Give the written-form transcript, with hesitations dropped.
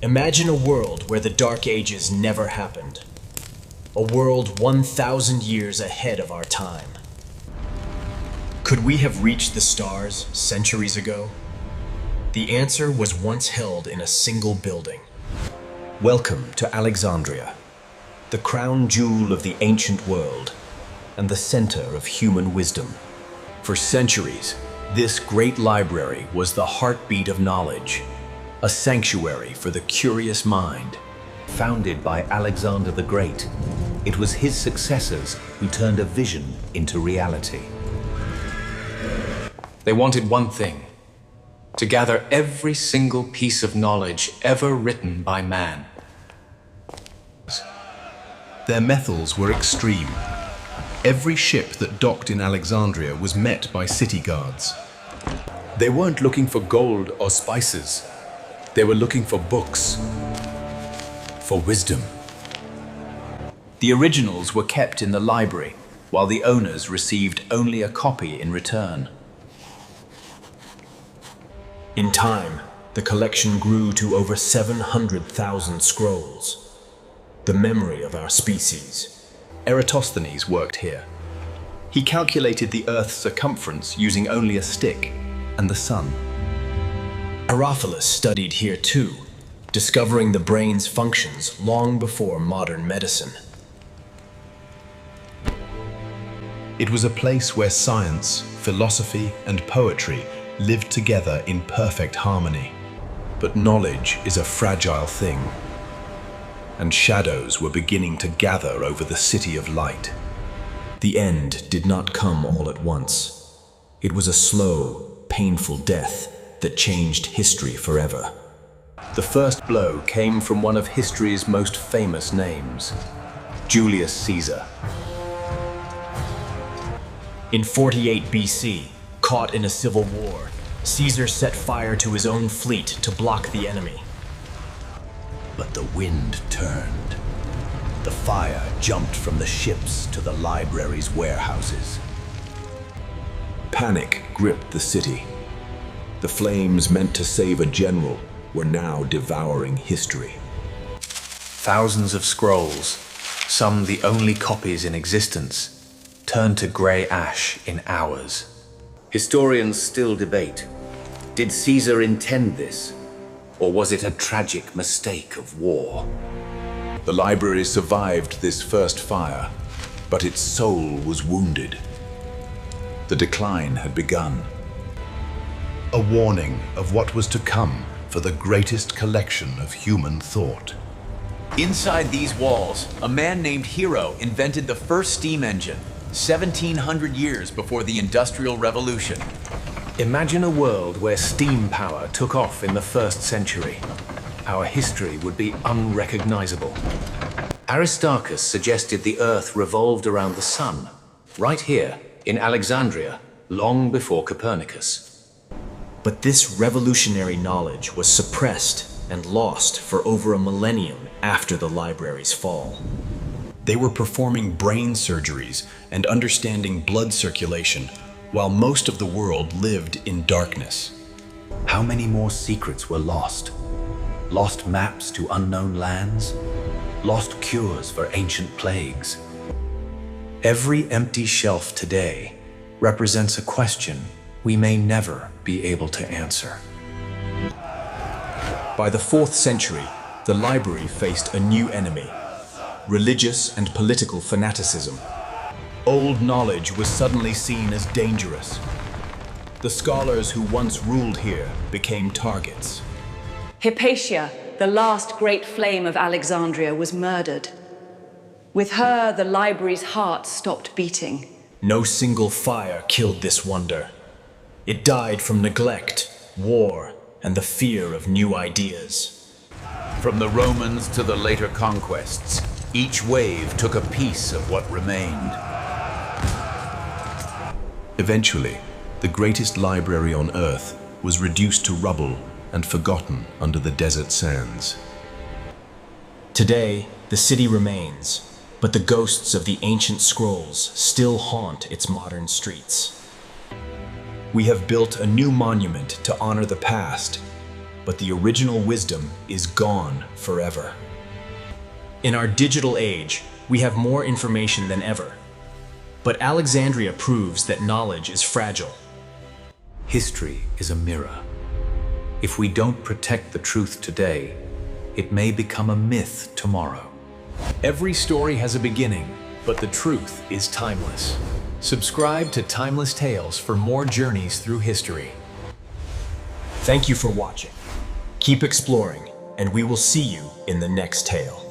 Imagine a world where the Dark Ages never happened. A world 1,000 years ahead of our time. Could we have reached the stars centuries ago? The answer was once held in a single building. Welcome to Alexandria, the crown jewel of the ancient world and the center of human wisdom. For centuries, this great library was the heartbeat of knowledge, a sanctuary for the curious mind. Founded by Alexander the Great, it was his successors who turned a vision into reality. They wanted one thing: to gather every single piece of knowledge ever written by man. Their methods were extreme. Every ship that docked in Alexandria was met by city guards. They weren't looking for gold or spices. They were looking for books, for wisdom. The originals were kept in the library, while the owners received only a copy in return. In time, the collection grew to over 700,000 scrolls. The memory of our species. Eratosthenes worked here. He calculated the Earth's circumference using only a stick and the sun. Herophilus studied here too, discovering the brain's functions long before modern medicine. It was a place where science, philosophy, and poetry lived together in perfect harmony. But knowledge is a fragile thing, and shadows were beginning to gather over the city of light. The end did not come all at once. It was a slow, painful death that changed history forever. The first blow came from one of history's most famous names, Julius Caesar. In 48 BC, caught in a civil war, Caesar set fire to his own fleet to block the enemy. But the wind turned. The fire jumped from the ships to the library's warehouses. Panic gripped the city. The flames meant to save a general were now devouring history. Thousands of scrolls, some the only copies in existence, turned to grey ash in hours. Historians still debate. Did Caesar intend this? Or was it a tragic mistake of war? The library survived this first fire, but its soul was wounded. The decline had begun. A warning of what was to come for the greatest collection of human thought. Inside these walls, a man named Hero invented the first steam engine, 1,700 years before the Industrial Revolution. Imagine a world where steam power took off in the 1st century. Our history would be unrecognizable. Aristarchus suggested the Earth revolved around the sun, right here in Alexandria, long before Copernicus. But this revolutionary knowledge was suppressed and lost for over a millennium after the library's fall. They were performing brain surgeries and understanding blood circulation, while most of the world lived in darkness. How many more secrets were lost? Lost maps to unknown lands? Lost cures for ancient plagues? Every empty shelf today represents a question we may never be able to answer. By the 4th century, the library faced a new enemy: religious and political fanaticism. Old knowledge was suddenly seen as dangerous. The scholars who once ruled here became targets. Hypatia, the last great flame of Alexandria, was murdered. With her, the library's heart stopped beating. No single fire killed this wonder. It died from neglect, war, and the fear of new ideas. From the Romans to the later conquests, each wave took a piece of what remained. Eventually, the greatest library on Earth was reduced to rubble and forgotten under the desert sands. Today, the city remains, but the ghosts of the ancient scrolls still haunt its modern streets. We have built a new monument to honor the past, but the original wisdom is gone forever. In our digital age, we have more information than ever. But Alexandria proves that knowledge is fragile. History is a mirror. If we don't protect the truth today, it may become a myth tomorrow. Every story has a beginning, but the truth is timeless. Subscribe to Timeless Tales for more journeys through history. Thank you for watching. Keep exploring, and we will see you in the next tale.